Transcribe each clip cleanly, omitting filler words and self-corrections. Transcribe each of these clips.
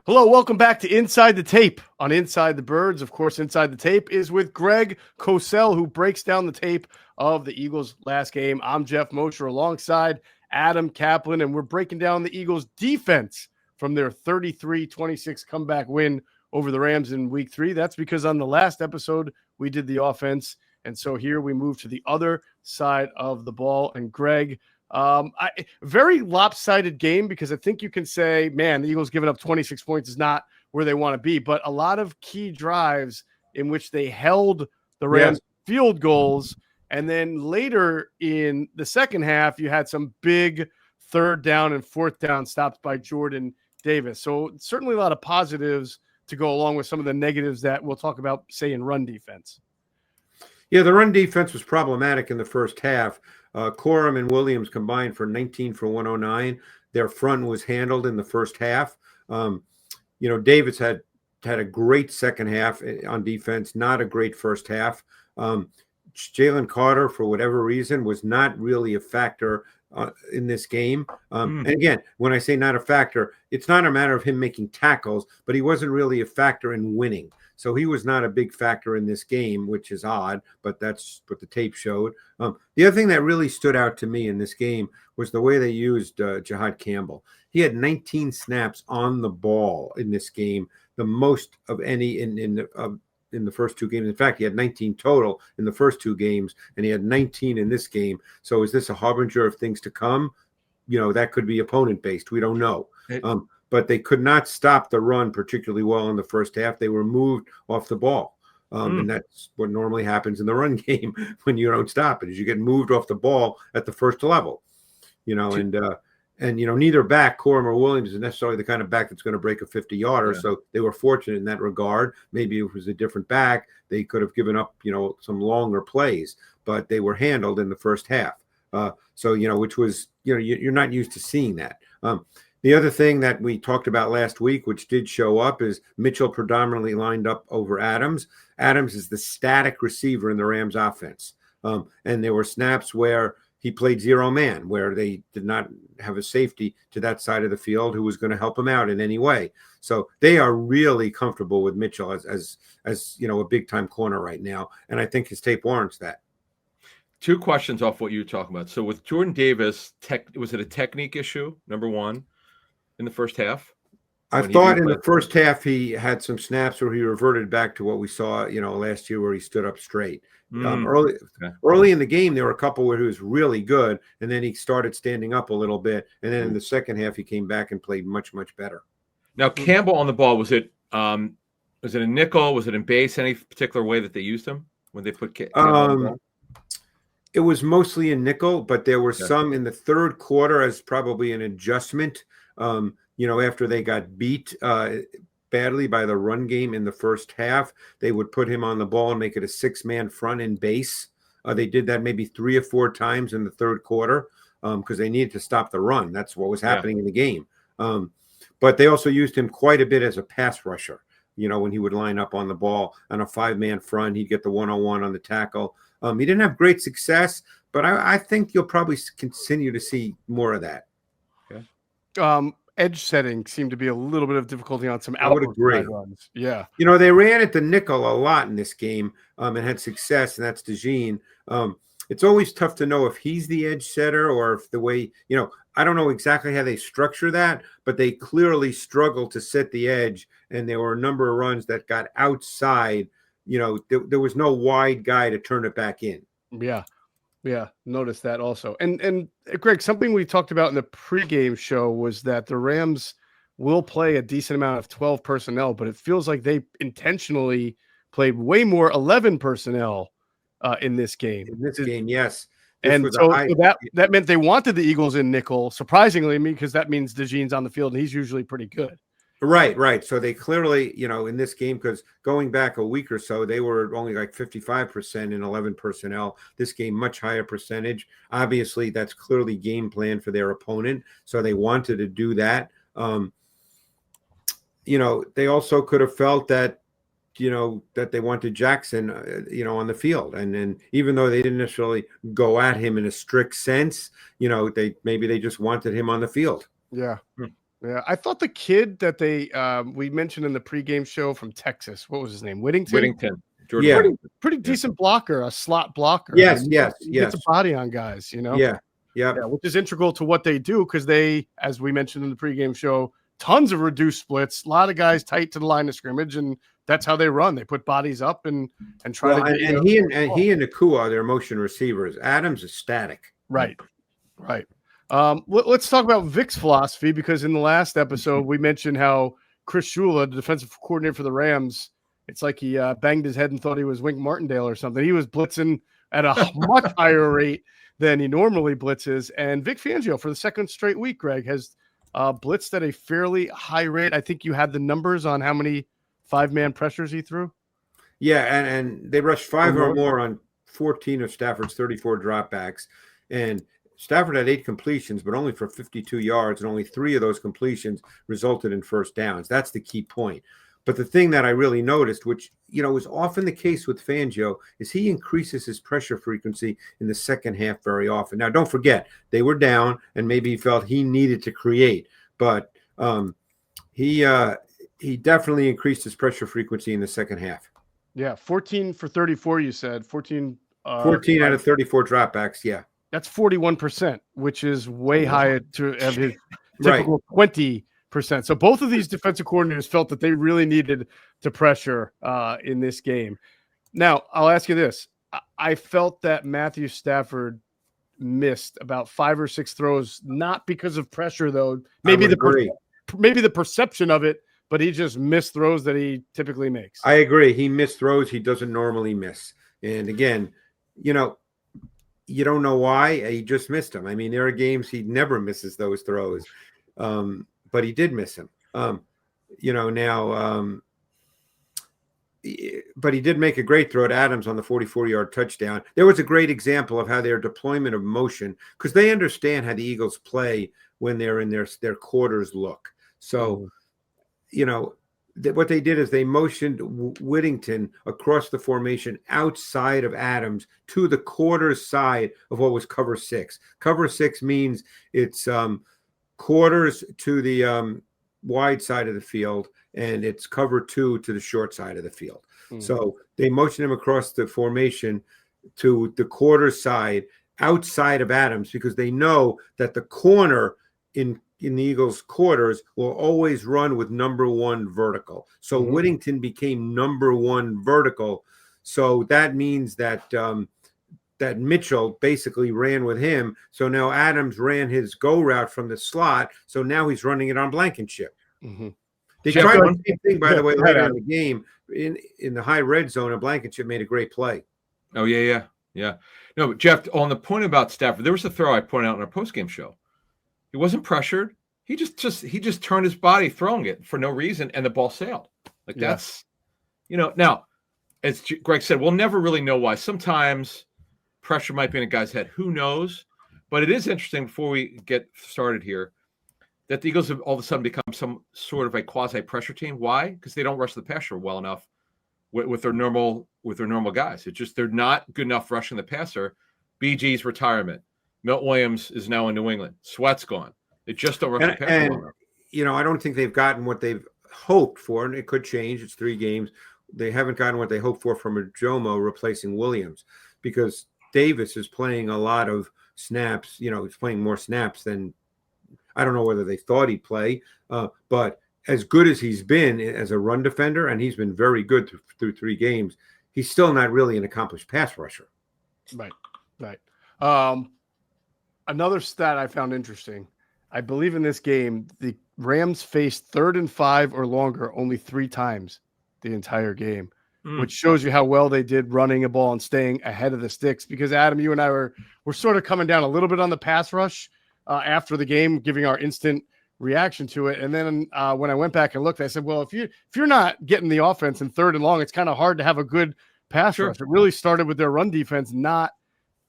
Hello, welcome back to Inside the Tape on Inside the Birds. Of course, Inside the Tape is with Greg Cosell, who breaks down the tape of the Eagles' last game. I'm Geoff Mosher alongside Adam Caplan, and we're breaking down the Eagles' defense from their 33-26 comeback win over the Rams in Week 3. That's because on the last episode, we did the offense, and so here we move to the other side of the ball. And Greg, very lopsided game, because I think you can say, man, the Eagles giving up 26 points is not where they want to be, but a lot of key drives in which they held the Rams field goals. And then later in the second half, you had some big third down and fourth down stops by Jordan Davis. So certainly a lot of positives to go along with some of the negatives that we'll talk about, say, in run defense. Yeah, the run defense was problematic in the first half. Corum and Williams combined for 19 for 109. Their front was handled in the first half. Davis had a great second half on defense, not a great first half. Jalen Carter, for whatever reason, was not really a factor in this game. And again, when I say not a factor, it's not a matter of him making tackles, but he wasn't really a factor in winning. So he was not a big factor in this game, which is odd, but that's what the tape showed. The other thing that really stood out to me in this game was the way they used Jihad Campbell. He had 19 snaps on the ball in this game, the most of any in the first two games. In fact, he had 19 total in the first two games, and he had 19 in this game. So is this a harbinger of things to come? That could be opponent-based. We don't know. But they could not stop the run particularly well in the first half. They were moved off the ball. And that's what normally happens in the run game when you don't stop it, is you get moved off the ball at the first level. Neither back, Corum or Williams, is necessarily the kind of back that's going to break a 50-yarder. Yeah. So they were fortunate in that regard. Maybe if it was a different back, they could have given up, some longer plays, but they were handled in the first half. Which was, you're not used to seeing that. The other thing that we talked about last week, which did show up, is Mitchell predominantly lined up over Adams. Adams is the static receiver in the Rams offense. And there were snaps where he played zero man, where they did not have a safety to that side of the field who was going to help him out in any way. So they are really comfortable with Mitchell as a big time corner right now. And I think his tape warrants that. Two questions off what you were talking about. So with Jordan Davis, was it a technique issue, number one, in the first half? I thought in the first half he had some snaps where he reverted back to what we saw, last year, where he stood up straight. Early in the game, there were a couple where he was really good, and then he started standing up a little bit, and then in the second half he came back and played much, much better. Now, Campbell on the ball, was it a nickel? Was it in base? Any particular way that they used him when they put Campbell on the ball? It was mostly a nickel, but there were some in the third quarter as probably an adjustment. After they got beat badly by the run game in the first half, they would put him on the ball and make it a 6-man front in base. They did that maybe 3 or 4 times in the third quarter because they needed to stop the run. That's what was happening in the game. But they also used him quite a bit as a pass rusher. When he would line up on the ball on a 5-man front, he'd get the one-on-one on the tackle. He didn't have great success, but I think you'll probably continue to see more of that. Edge setting seemed to be a little bit of difficulty on some I would agree. Runs. Yeah. They ran at the nickel a lot in this game and had success, and that's DeJean. It's always tough to know if he's the edge setter or if the way, I don't know exactly how they structure that, but they clearly struggled to set the edge, and there were a number of runs that got outside. There was no wide guy to turn it back in. Yeah, noticed that also. And Greg, something we talked about in the pregame show was that the Rams will play a decent amount of 12 personnel, but it feels like they intentionally played way more 11 personnel in this game. Yes. And so that meant they wanted the Eagles in nickel, surprisingly, because that means DeJean's on the field, and he's usually pretty good. Right. So they clearly, in this game, because going back a week or so, they were only like 55% in 11 personnel. This game, much higher percentage. Obviously, that's clearly game plan for their opponent. So they wanted to do that. They also could have felt that, that they wanted Jackson, on the field. And even though they didn't necessarily go at him in a strict sense, they just wanted him on the field. Yeah. Yeah. I thought the kid that we mentioned in the pregame show from Texas, what was his name? Whittington. Jordan. Yeah. Pretty decent blocker, a slot blocker. Yes, He gets a body on guys, Yeah. Yeah, which is integral to what they do because they, as we mentioned in the pregame show, tons of reduced splits, a lot of guys tight to the line of scrimmage, and that's how they run. They put bodies up and try to. And he and Nakua are their motion receivers. Adams is static. Right. Let's talk about Vic's philosophy because in the last episode we mentioned how Chris Shula, the defensive coordinator for the Rams, it's like he banged his head and thought he was Wink Martindale or something. He was blitzing at a much higher rate than he normally blitzes. And Vic Fangio, for the second straight week, Greg, has blitzed at a fairly high rate. I think you had the numbers on how many 5-man pressures he threw. Yeah, and they rushed 5 or more on 14 of Stafford's 34 dropbacks. And Stafford had 8 completions, but only for 52 yards, and only 3 of those completions resulted in first downs. That's the key point. But the thing that I really noticed, which, is often the case with Fangio, is he increases his pressure frequency in the second half very often. Now, don't forget, they were down, and maybe he felt he needed to create. But he definitely increased his pressure frequency in the second half. Yeah, 14 for 34, you said. 14 out of 34 dropbacks, yeah. That's 41%, which is way higher to his typical 20%. So both of these defensive coordinators felt that they really needed to pressure in this game. Now, I'll ask you this. I felt that Matthew Stafford missed about 5 or 6 throws, not because of pressure, though. Maybe the perception of it, but he just missed throws that he typically makes. I agree. He missed throws he doesn't normally miss. And again, you don't know why. He just missed them. I mean, there are games he never misses those throws. But he did miss him. But he did make a great throw at Adams on the 44-yard touchdown. There was a great example of how their deployment of motion, because they understand how the Eagles play when they're in their quarters look. So, what they did is they motioned Whittington across the formation outside of Adams to the quarters side of what was cover 6. Cover 6 means it's quarters to the wide side of the field, and it's cover 2 to the short side of the field. So they motion him across the formation to the quarter side outside of Adams because they know that the corner in the Eagles' quarters will always run with number 1 vertical. So Whittington became number 1 vertical. So that means that that Mitchell basically ran with him. So now Adams ran his go route from the slot. So now he's running it on Blankenship. They tried the same thing, by the way, later in the game in the high red zone, and Blankenship made a great play. Oh, yeah. No, but Geoff, on the point about Stafford, there was a throw I pointed out in our postgame show. He wasn't pressured. He just turned his body throwing it for no reason, and the ball sailed. That's, now, as Greg said, we'll never really know why. Sometimes pressure might be in a guy's head. Who knows? But it is interesting before we get started here that the Eagles have all of a sudden become some sort of a quasi-pressure team. Why? Because they don't rush the passer well enough with their normal guys. It's just they're not good enough rushing the passer. BG's retirement. Milt Williams is now in New England. Sweat's gone. They just don't rush the passer well enough. I don't think they've gotten what they've hoped for, and it could change. It's 3 games. They haven't gotten what they hoped for from Jomo replacing Williams because Davis is playing a lot of snaps. He's playing more snaps than I don't know whether they thought he'd play. But as good as he's been as a run defender, and he's been very good through 3 games, he's still not really an accomplished pass rusher. Right. Another stat I found interesting. I believe in this game, the Rams faced 3rd and 5 or longer only 3 times the entire game. Which shows you how well they did running a ball and staying ahead of the sticks. Because, Adam, you and I were sort of coming down a little bit on the pass rush after the game, giving our instant reaction to it. And then when I went back and looked, I said, well, if you're not getting the offense in 3rd and long, it's kind of hard to have a good pass rush. It really started with their run defense not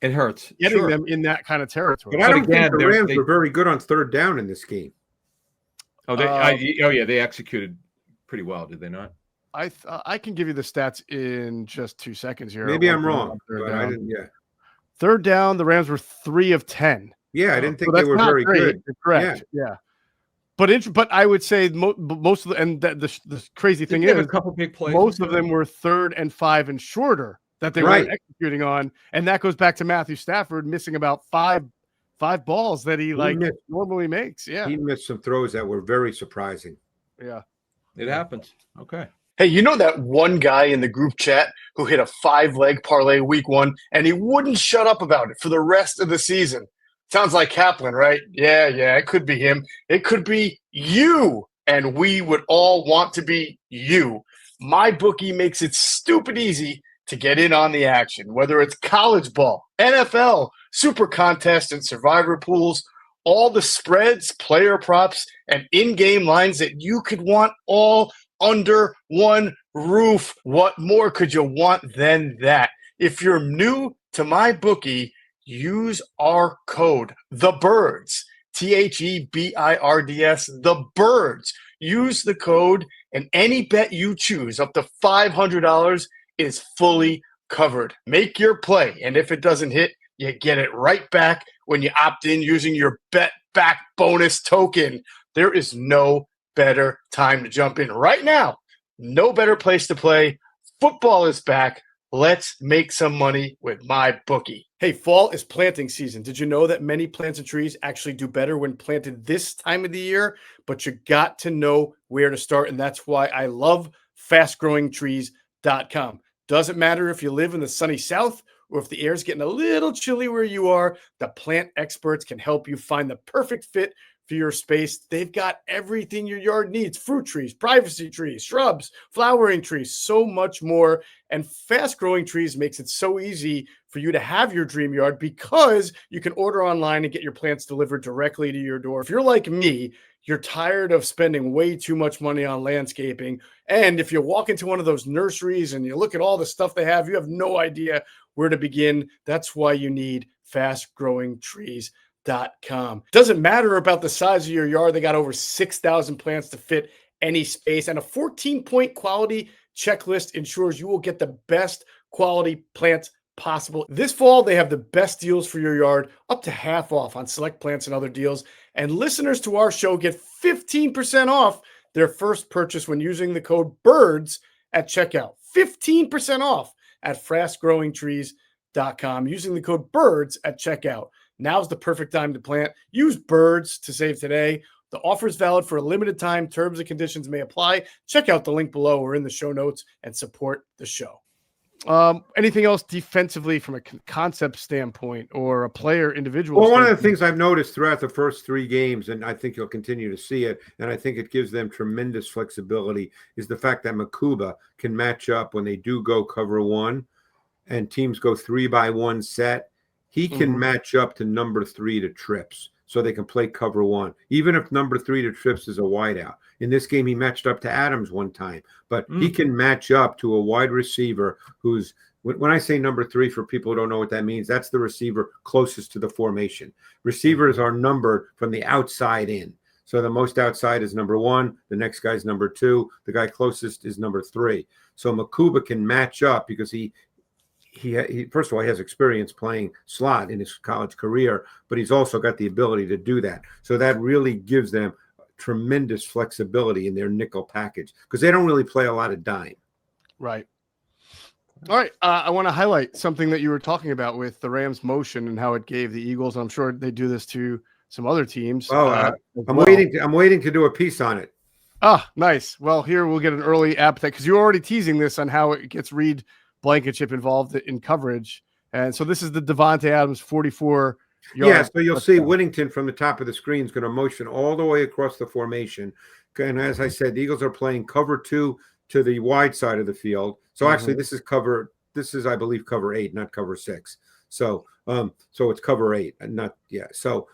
it hurts getting them in that kind of territory. But I don't think the Rams were very good on 3rd down in this game. They executed pretty well, did they not? I can give you the stats in just 2 seconds here. Maybe I'm One thing wrong, on third but I down. didn't. Yeah. Third down, the Rams were 3 of 10. Yeah, I Oh, didn't So think they that's were not very great. good. You're correct. Yeah. But I would say most of the crazy Did thing they have is a couple big plays? most of them were 3rd and 5 and shorter that they Right. weren't executing on, and that goes back to Matthew Stafford missing about five balls that he normally makes. Yeah, He missed some throws that were very surprising. yeah. It happens. Okay. Hey, you know that one guy in the group chat who hit a 5-leg parlay week 1 and he wouldn't shut up about it for the rest of the season? Sounds like Caplan, right? Yeah, it could be him. It could be you. And we would all want to be you. My bookie makes it stupid easy to get in on the action, whether it's college ball, NFL, super contest, and survivor pools, all the spreads, player props, and in-game lines that you could want all under one roof. What more could you want than that? If you're new to my bookie, use our code, the birds, THEBIRDS, the birds. Use the code, and any bet you choose up to $500 is fully covered. Make your play, and if it doesn't hit, you get it right back when you opt in using your bet back bonus token. There is no better time to jump in right now. No better place to play. Football is back. Let's make some money with my bookie. Hey, fall is planting season. Did you know that many plants and trees actually do better when planted this time of the year? But you got to know where to start, and that's why I love fastgrowingtrees.com. Doesn't matter if you live in the sunny south or if the air's getting a little chilly where you are, the plant experts can help you find the perfect fit for your space. They've got everything your yard needs: fruit trees, privacy trees, shrubs, flowering trees, so much more. And Fast Growing Trees makes it so easy for you to have your dream yard because you can order online and get your plants delivered directly to your door. If you're like me, you're tired of spending way too much money on landscaping. And if you walk into one of those nurseries and you look at all the stuff they have, you have no idea where to begin. That's why you need fastgrowingtrees.com. Doesn't matter about the size of your yard. They got over 6,000 plants to fit any space, and a 14-point quality checklist ensures you will get the best quality plants possible. This fall, they have the best deals for your yard, up to half off on select plants and other deals. And listeners to our show get 15% off their first purchase when using the code BIRDS at checkout. 15% off at fastgrowingtrees.com using the code BIRDS at checkout. Now's the perfect time to plant. Use BIRDS to save today. The offer is valid for a limited time. Terms and conditions may apply. Check out the link below or in the show notes and support the show. Anything else defensively from a concept standpoint or a player individual? Well, one of the things I've noticed throughout the first 3 games, and I think you'll continue to see it, and I think it gives them tremendous flexibility, is the fact that Makuba can match up when they do go cover 1 and teams go 3-by-1 set. He can match up to number 3 to trips, so they can play cover 1, even if number 3 to trips is a wideout. In this game, he matched up to Adams one time, but he can match up to a wide receiver who's, when I say number 3, for people who don't know what that means, that's the receiver closest to the formation. Receivers are numbered from the outside in. So the most outside is number 1, the next guy's number 2, the guy closest is number 3. So Makuba can match up because he first of all, he has experience playing slot in his college career, but he's also got the ability to do that. So that really gives them tremendous flexibility in their nickel package because they don't really play a lot of dime. Right. All right. I want to highlight something that you were talking about with the Rams motion and how it gave the Eagles. I'm sure they do this to some other teams. I'm waiting to do a piece on it. Ah, nice. Well, here we'll get an early appetite because you're already teasing this on how it gets Reed Blankenship involved in coverage. And so this is the Devontae Adams 44 yard. Yeah, so you'll see Whittington from the top of the screen is going to motion all the way across the formation. And as I said, the Eagles are playing cover 2 to the wide side of the field. So actually this is, I believe, cover 8, not cover 6. So it's cover 8 and not, yeah. So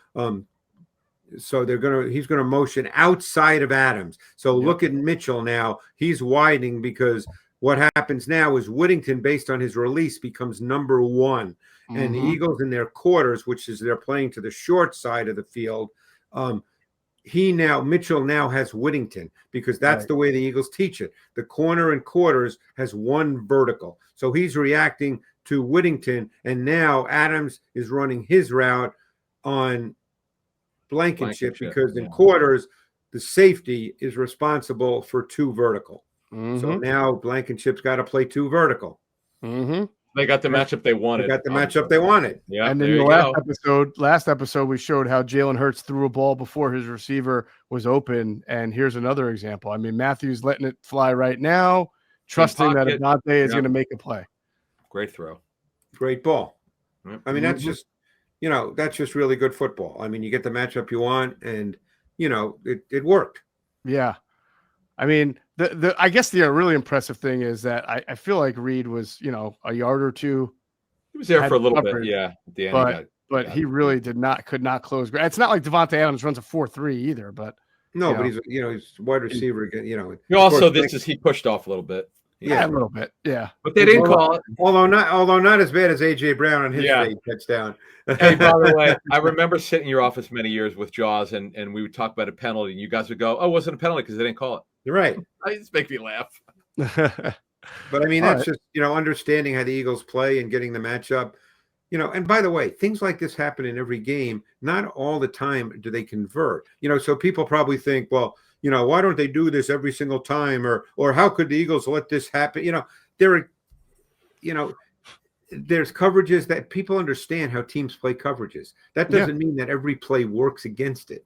he's going to motion outside of Adams. So look at Mitchell now. He's widening because what happens now is Whittington, based on his release, becomes number 1. And the Eagles in their quarters, which is they're playing to the short side of the field, Mitchell now has Whittington because that's the way the Eagles teach it. The corner and quarters has one vertical. So he's reacting to Whittington, and now Adams is running his route on Blankenship because in quarters, the safety is responsible for two vertical. So now Blankenship's got to play two vertical. They got the matchup they wanted. They got the matchup they wanted. Yeah. And then last episode, we showed how Jalen Hurts threw a ball before his receiver was open. And here's another example. I mean, Matthew's letting it fly right now, trusting that Adante is going to make a play. Great throw. Great ball. I mean, that's just, that's just really good football. I mean, you get the matchup you want, and, it worked. Yeah. I mean, I guess the really impressive thing is that I feel like Reed was, a yard or two. He was there for a little bit, yeah. At the end, but he really could not close. It's not like Devontae Adams runs a 4.3 either, but but he's he's wide receiver again. He pushed off a little bit. Yeah, a little bit. Yeah, but they didn't call it. Although not as bad as AJ Brown on his fake touchdown. Hey, by the way, I remember sitting in your office many years with Jaws, and we would talk about a penalty, and you guys would go, "Oh, it wasn't a penalty because they didn't call it." You're right. It just make me laugh. But I mean, that's just understanding how the Eagles play and getting the matchup. And by the way, things like this happen in every game. Not all the time do they convert. So people probably think, well, why don't they do this every single time, or how could the Eagles let this happen? There's coverages that people understand how teams play coverages. That doesn't mean that every play works against it.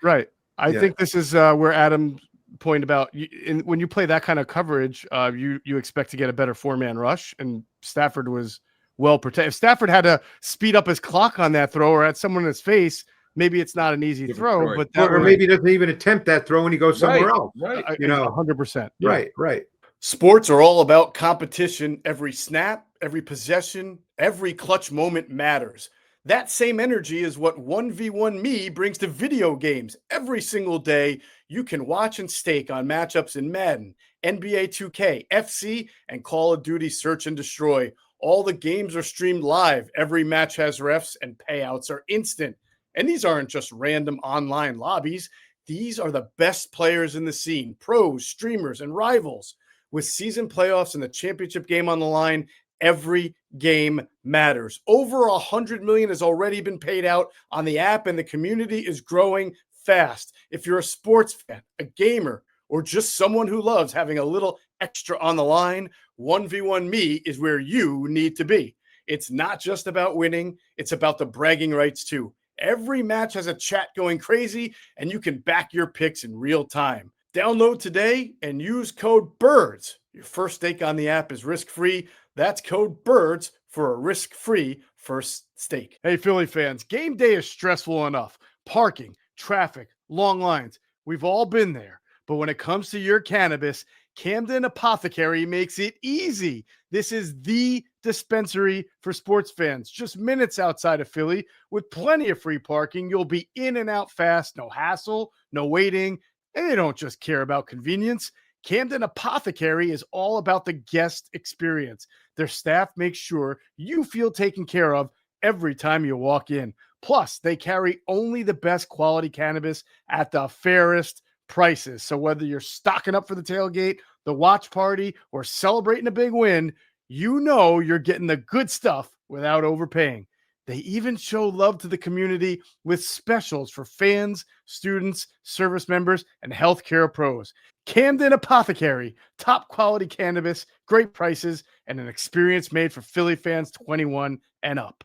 Right. I think this is where Adam point about when you play that kind of coverage, you expect to get a better 4-man rush, and Stafford was well protected. If Stafford had to speed up his clock on that throw or at someone in his face, maybe it's not an easy throw, but maybe he doesn't even attempt that throw and he goes somewhere else. Right. 100%. Yeah. Right. Sports are all about competition. Every snap, every possession, every clutch moment matters. That same energy is what 1v1 Me brings to video games. Every single day, you can watch and stake on matchups in Madden, NBA 2K, FC, and Call of Duty Search and Destroy. All the games are streamed live. Every match has refs, and payouts are instant. And these aren't just random online lobbies. These are the best players in the scene, pros, streamers, and rivals. With season playoffs and the championship game on the line, every game matters. Over $100 million has already been paid out on the app, and the community is growing fast. If you're a sports fan, a gamer, or just someone who loves having a little extra on the line, 1v1 Me is where you need to be. It's not just about winning, it's about the bragging rights too. Every match has a chat going crazy, and you can back your picks in real time. Download today and use code BIRDS. Your first stake on the app is risk-free. That's code BIRDS for a risk-free first stake. Hey, Philly fans, game day is stressful enough. Parking, traffic, long lines. We've all been there. But when it comes to your cannabis, Camden Apothecary makes it easy. This is the dispensary for sports fans, just minutes outside of Philly with plenty of free parking. You'll be in and out fast, no hassle, no waiting, and they don't just care about convenience. Camden Apothecary is all about the guest experience. Their staff makes sure you feel taken care of every time you walk in. Plus, they carry only the best quality cannabis at the fairest prices. So whether you're stocking up for the tailgate, the watch party, or celebrating a big win, you know you're getting the good stuff without overpaying. They even show love to the community with specials for fans, students, service members, and healthcare pros. Camden Apothecary, top quality cannabis, great prices, and an experience made for Philly fans 21 and up.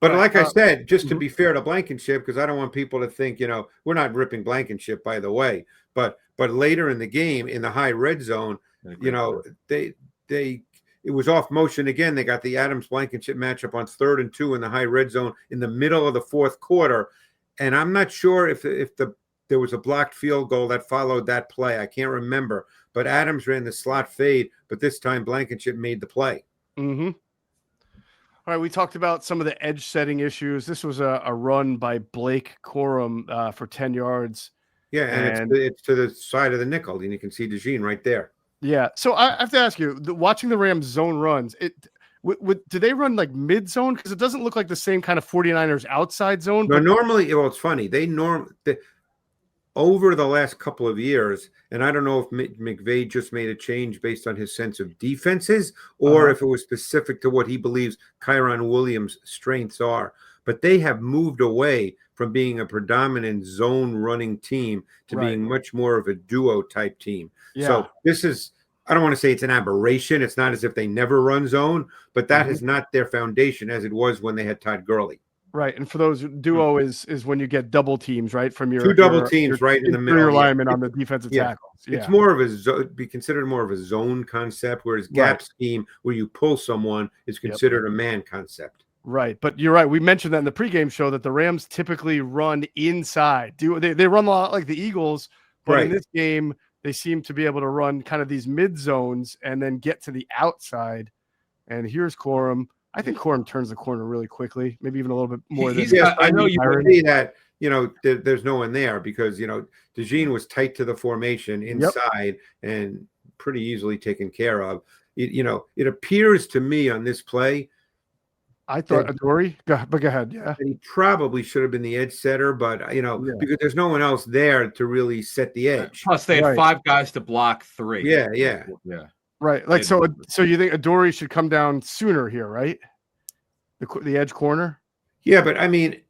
But like I said, just to be fair to Blankenship, because I don't want people to think, we're not ripping Blankenship, by the way. But later in the game, in the high red zone, it was off motion again. They got the Adams Blankenship matchup on 3rd and 2 in the high red zone in the middle of the fourth quarter. And I'm not sure if there was a blocked field goal that followed that play. I can't remember. But Adams ran the slot fade, but this time Blankenship made the play. Mm-hmm. All right, we talked about some of the edge setting issues. This was a run by Blake Corum for 10 yards. Yeah, and it's to the side of the nickel, and you can see DeJean right there. Yeah, so I have to ask you, watching the Rams zone runs, do they run like mid zone? Because it doesn't look like the same kind of 49ers outside zone. No, normally, it's funny. over the last couple of years, and I don't know if McVay just made a change based on his sense of defenses or if it was specific to what he believes Kyron Williams' strengths are, but they have moved away from being a predominant zone running team to being much more of a duo type team. So this is, I don't want to say it's an aberration. It's not as if they never run zone, but that is not their foundation as it was when they had Todd Gurley. Right, and for those, duo is when you get double teams, right, from your two double teams right in the middle, your lineman on the defensive tackles. Yeah. It's more of be considered more of a zone concept, whereas gap scheme, where you pull someone, is considered a man concept. Right, but you're right. We mentioned that in the pregame show that the Rams typically run inside. They run a lot like the Eagles, but in this game they seem to be able to run kind of these mid zones and then get to the outside. And here's Corum. I think Corum turns the corner really quickly, maybe even a little bit more. I know you can see that, there's no one there because, DeJean was tight to the formation inside and pretty easily taken care of. It appears to me on this play. I thought Adoree, but go ahead. Yeah. He probably should have been the edge setter, but, because there's no one else there to really set the edge. Plus, they had 5 guys to block 3. Yeah. Right. Like, so you think Adoree should come down sooner here, right? The edge corner? Yeah, but I mean,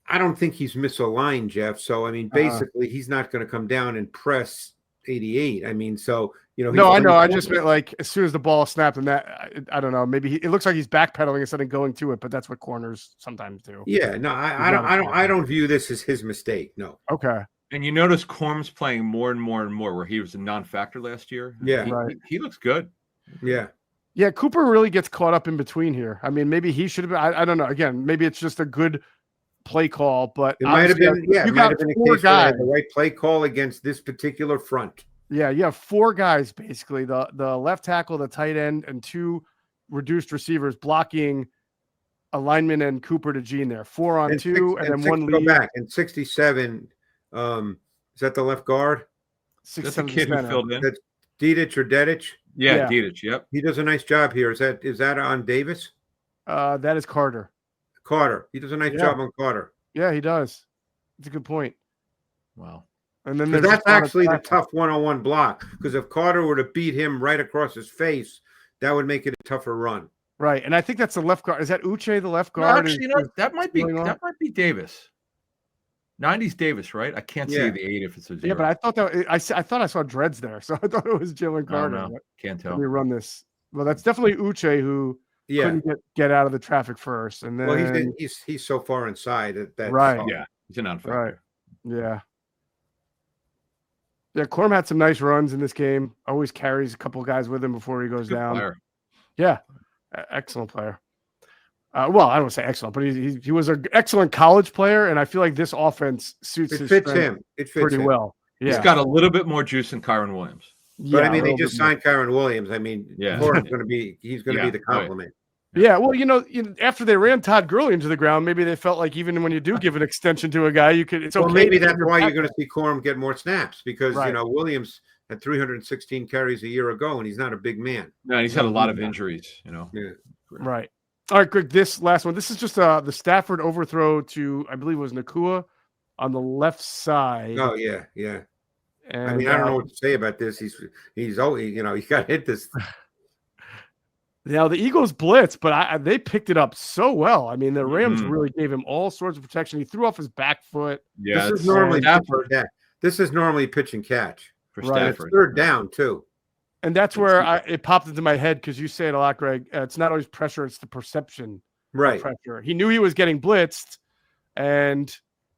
I don't think he's misaligned, Geoff. So, I mean, basically, he's not going to come down and press 88. I mean, so, No, I know. I just meant like as soon as the ball snapped and that, I don't know. Maybe it looks like he's backpedaling instead of going to it, but that's what corners sometimes do. Yeah, no, I don't view this as his mistake. No. Okay. And you notice Corum's playing more and more and more, where he was a non-factor last year. Yeah, he looks good. Yeah, Cooper really gets caught up in between here. I mean, maybe he should have been. I don't know. Again, maybe it's just a good play call, but it might have been. Yeah, it might have been a case where the right play call against this particular front. Yeah, you have 4 guys basically: the left tackle, the tight end, and 2 reduced receivers blocking a lineman and Cooper to Gene there. 4 on 2, and then 1 lead. Go back and 67. Is that the left guard? 6, That's the kid who filled in. That's Dedich or Dedich? Yeah, Dedich. Yep. He does a nice job here. Is that on Davis? That is Carter. Carter. He does a nice job on Carter. Yeah, he does. It's a good point. Wow. And then that's actually the tough one-on-one block. Because if Carter were to beat him right across his face, that would make it a tougher run. Right, and I think that's the left guard. Is that Uche, the left guard? No, actually, that might be Davis. 90's Davis, right? I can't see the 8 if it's a 0. Yeah, but I thought I saw dreads there, so I thought it was Jalen Carter. Can't tell. Let me run this. Well, that's definitely Uche who couldn't get out of the traffic first, and then he's so far inside that right. Yeah, he's a non-factor. Right. Yeah. Yeah, Corum had some nice runs in this game. Always carries a couple of guys with him before he goes down. Player. Yeah, excellent player. Well, I don't want to say excellent, but he was an excellent college player, and I feel like this offense suits his fits him. It fits pretty him. well. Yeah. He's got a little bit more juice than Kyron Williams. But I mean, they just signed Kyron Williams. I mean, Corum's going to be be the compliment. Yeah, well, after they ran Todd Gurley into the ground, maybe they felt like even when you do give an extension to a guy, you could. It's okay. Well, maybe that's why you're going to see Corum get more snaps because Williams had 316 carries a year ago, and he's not a big man. No, he's had a lot of injuries. Yeah. Right. All right, Greg. This last one. This is just the Stafford overthrow to, I believe it was Nakua on the left side. Oh yeah. And, I mean, I don't know what to say about this. He's always he got hit this. Now the Eagles blitz, but they picked it up so well. I mean, the Rams really gave him all sorts of protection. He threw off his back foot. Yeah, this is normally pitch and catch for Stafford. It's third down too. And that's where it popped into my head because you say it a lot, Greg. It's not always pressure; it's the perception of pressure. He knew he was getting blitzed, and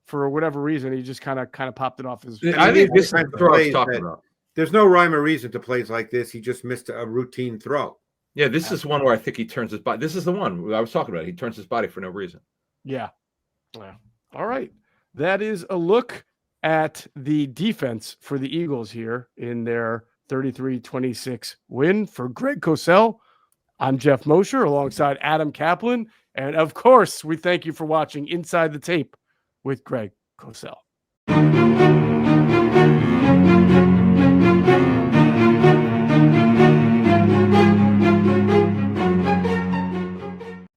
for whatever reason, he just kind of popped it off his. I think this is the throw I was talking about. There's no rhyme or reason to plays like this. He just missed a routine throw. Yeah, this is one where I think he turns his body. This is the one I was talking about. He turns his body for no reason. Yeah. All right. That is a look at the defense for the Eagles here in their 33-26 win. For Greg Cosell, I'm Geoff Mosher alongside Adam Caplan. And of course, we thank you for watching Inside the Tape with Greg Cosell.